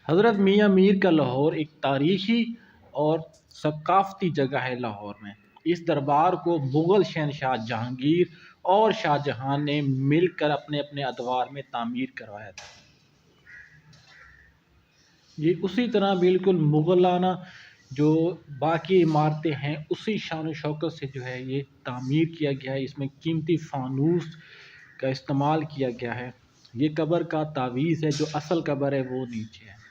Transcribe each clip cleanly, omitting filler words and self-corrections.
حضرت میاں میر کا لاہور ایک تاریخی اور ثقافتی جگہ ہے۔ لاہور میں اس دربار کو مغل شہنشاہ جہانگیر اور شاہ جہاں نے مل کر اپنے اپنے ادوار میں تعمیر کروایا تھا۔ یہ اسی طرح بالکل مغلانہ جو باقی عمارتیں ہیں اسی شان و شوکت سے جو ہے یہ تعمیر کیا گیا ہے۔ اس میں قیمتی فانوس کا استعمال کیا گیا ہے۔ یہ قبر کا تعویذ ہے، جو اصل قبر ہے وہ نیچے ہے۔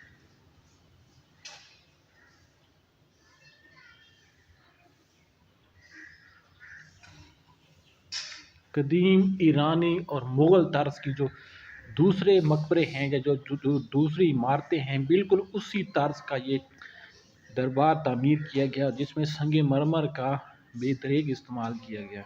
قدیم ایرانی اور مغل طرز کی جو دوسرے مقبرے ہیں یا جو دوسری عمارتیں ہیں، بالکل اسی طرز کا یہ دربار تعمیر کیا گیا، جس میں سنگ مرمر کا بے دریغ استعمال کیا گیا۔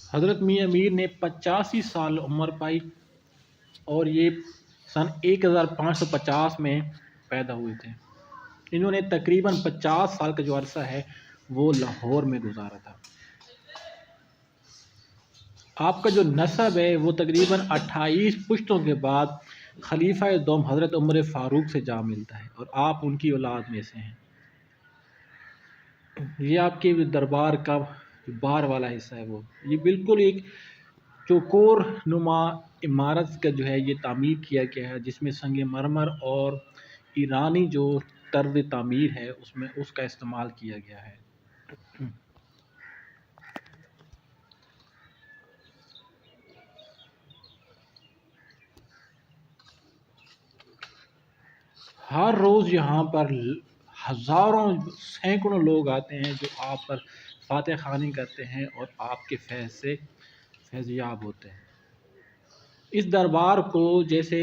حضرت میاں میر نے 85 سال عمر پائی اور یہ سن 1550 میں پیدا ہوئے تھے۔ انہوں نے تقریباً 50 سال کا جو عرصہ ہے وہ لاہور میں گزارا تھا۔ آپ کا جو نسب ہے وہ تقریباً 28 پشتوں کے بعد خلیفہ دوم حضرت عمر فاروق سے جا ملتا ہے، اور آپ ان کی اولاد میں سے ہیں۔ یہ آپ کے دربار کا بار والا حصہ ہے وہ یہ بالکل ایک چوکور نما عمارت کا جو ہے یہ تعمیر کیا گیا ہے، جس میں سنگ مرمر اور ایرانی جو طرز تعمیر ہے اس کا استعمال کیا گیا ہے۔ ہر روز یہاں پر ہزاروں سینکڑوں لوگ آتے ہیں جو آپ پر فاتح خوانی کرتے ہیں اور آپ کے فیض سے فیض یاب ہوتے ہیں۔ اس دربار کو جیسے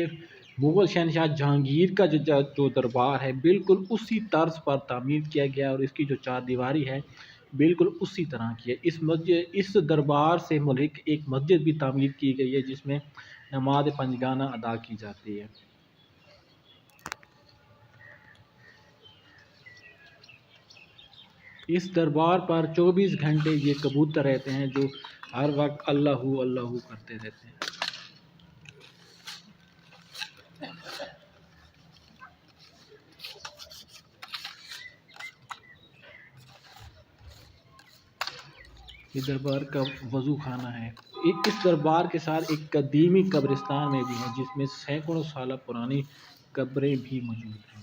مغل شہنشاہ جہانگیر کا جو دربار ہے بالکل اسی طرز پر تعمیر کیا گیا، اور اس کی جو چار دیواری ہے بالکل اسی طرح کی ہے۔ اس دربار سے ملک ایک مسجد بھی تعمیر کی گئی ہے، جس میں نماز پنجگانہ ادا کی جاتی ہے۔ اس دربار پر 24 گھنٹے یہ کبوتر رہتے ہیں جو ہر وقت اللہ اللہ کرتے رہتے ہیں۔ یہ دربار کا وضو خانہ ہے۔ اس دربار کے ساتھ ایک قدیمی قبرستان میں بھی ہے، جس میں سینکڑوں سالہ پرانی قبریں بھی موجود ہیں۔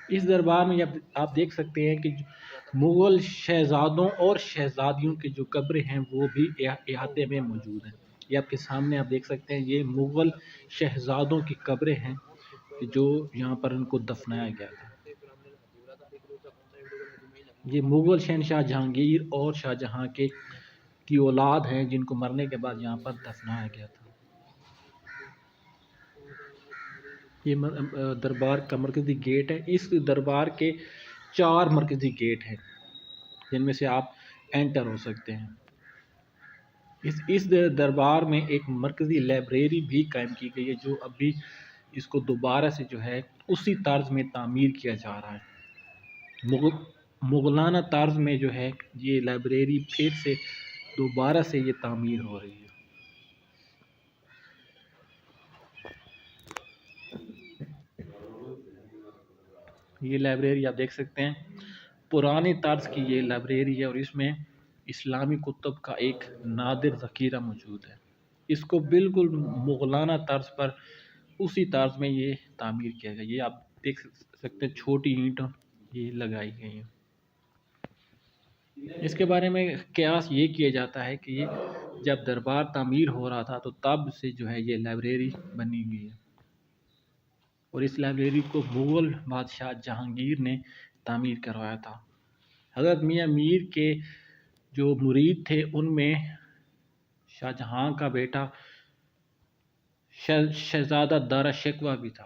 اس دربار میں آپ دیکھ سکتے ہیں کہ مغل شہزادوں اور شہزادیوں کے جو قبریں ہیں وہ بھی احاطے میں موجود ہیں۔ یہ آپ کے سامنے آپ دیکھ سکتے ہیں، یہ مغل شہزادوں کی قبریں ہیں جو یہاں پر ان کو دفنایا گیا تھا۔ یہ مغل شہنشاہ جہانگیر اور شاہ جہاں کی اولاد ہیں، جن کو مرنے کے بعد یہاں پر دفنایا گیا تھا۔ یہ دربار کا مرکزی گیٹ ہے۔ اس دربار کے 4 مرکزی گیٹ ہیں، جن میں سے آپ انٹر ہو سکتے ہیں۔ اس دربار میں ایک مرکزی لائبریری بھی قائم کی گئی ہے، جو ابھی اس کو دوبارہ سے جو ہے اسی طرز میں تعمیر کیا جا رہا ہے۔ مغلانہ طرز میں جو ہے یہ لائبریری پھر سے دوبارہ سے یہ تعمیر ہو رہی ہے۔ یہ لائبریری آپ دیکھ سکتے ہیں، پرانی طرز کی یہ لائبریری ہے، اور اس میں اسلامی کتب کا ایک نادر ذخیرہ موجود ہے۔ اس کو بالکل مغلانہ طرز پر اسی طرز میں یہ تعمیر کیا گیا۔ یہ آپ دیکھ سکتے ہیں چھوٹی اینٹ یہ لگائی گئی ہیں۔ اس کے بارے میں قیاس یہ کیا جاتا ہے کہ یہ جب دربار تعمیر ہو رہا تھا تو تب سے جو ہے یہ لائبریری بنی ہوئی ہے، اور اس لائبریری کو مغل بادشاہ جہانگیر نے تعمیر کروایا تھا۔ حضرت میاں میر کے جو مرید تھے ان میں شاہ جہاں کا بیٹا شہزادہ دارا شکوہ بھی تھا۔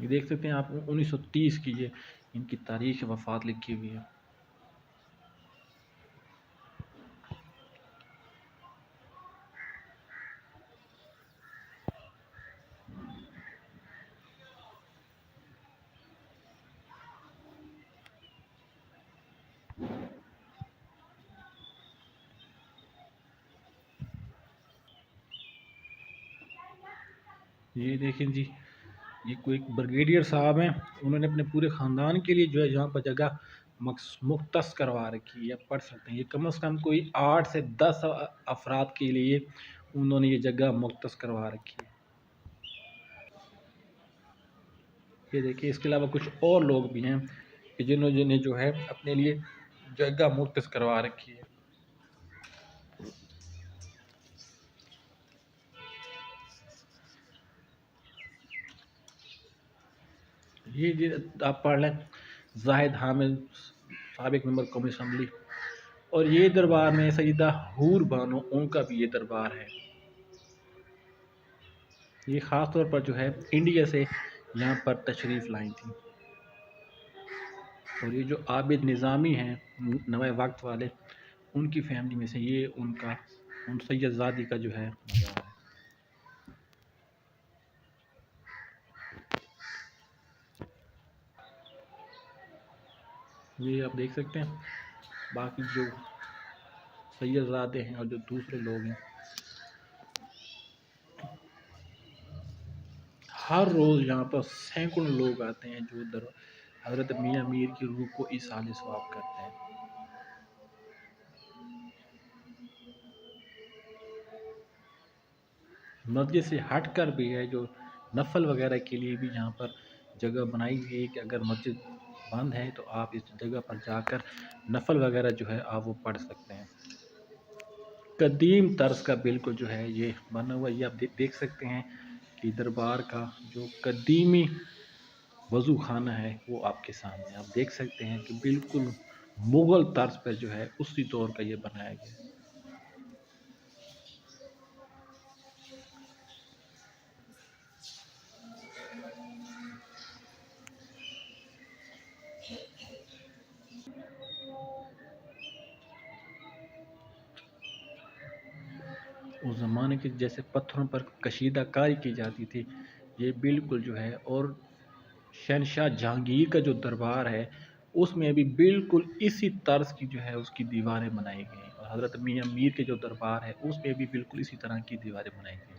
یہ دیکھ سکتے ہیں آپ 1930 کی یہ ان کی تاریخ وفات لکھی ہوئی ہے۔ یہ دیکھیں جی، یہ کوئی بریگیڈیئر صاحب ہیں، انہوں نے اپنے پورے خاندان کے لیے جو ہے یہاں پر جگہ مختص کروا رکھی ہے، پڑھ سکتے ہیں۔ یہ کم از کم کوئی 8 سے 10 افراد کے لیے انہوں نے یہ جگہ مختص کروا رکھی ہے۔ یہ دیکھیں، اس کے علاوہ کچھ اور لوگ بھی ہیں کہ جنہوں نے جو ہے اپنے لیے جگہ مختص کروا رکھی ہے۔ یہ آپ پڑھ لیں، زاہد حامد، سابق ممبر قومی اسمبلی، اور یہ دربار میں سیدہ حور بانو، ان کا بھی یہ دربار ہے۔ یہ خاص طور پر جو ہے انڈیا سے یہاں پر تشریف لائی تھی۔ اور یہ جو عابد نظامی ہیں نوائے وقت والے، ان کی فیملی میں سے یہ ان سید زادی کا جو ہے مزار ہے۔ یہ آپ دیکھ سکتے ہیں، باقی جو سید زادے ہیں اور جو دوسرے لوگ ہیں، ہر روز یہاں پر سینکڑوں لوگ آتے ہیں جو حضرت میاں میر کی روح کو ایصال ثواب کرتے ہیں۔ مسجد سے ہٹ کر بھی ہے جو نفل وغیرہ کے لیے بھی یہاں پر جگہ بنائی ہوئی ہے کہ اگر مسجد بند ہے تو آپ اس جگہ پر جا کر نفل وغیرہ جو ہے آپ وہ پڑھ سکتے ہیں۔ قدیم طرز کا بالکل جو ہے یہ بنا ہوا، یہ آپ دیکھ سکتے ہیں کہ دربار کا جو قدیمی وضو خانہ ہے وہ آپ کے سامنے آپ دیکھ سکتے ہیں کہ بالکل مغل طرز پر جو ہے اسی دور کا یہ بنایا گیا ہے۔ اس زمانے کے جیسے پتھروں پر کشیدہ کاری کی جاتی تھی، یہ بالکل جو ہے، اور شہنشاہ جہانگیر کا جو دربار ہے اس میں بھی بالکل اسی طرز کی جو ہے اس کی دیواریں بنائی گئی ہیں، اور حضرت میاں میر کے جو دربار ہے اس میں بھی بالکل اسی طرح کی دیواریں بنائی گئی ہیں۔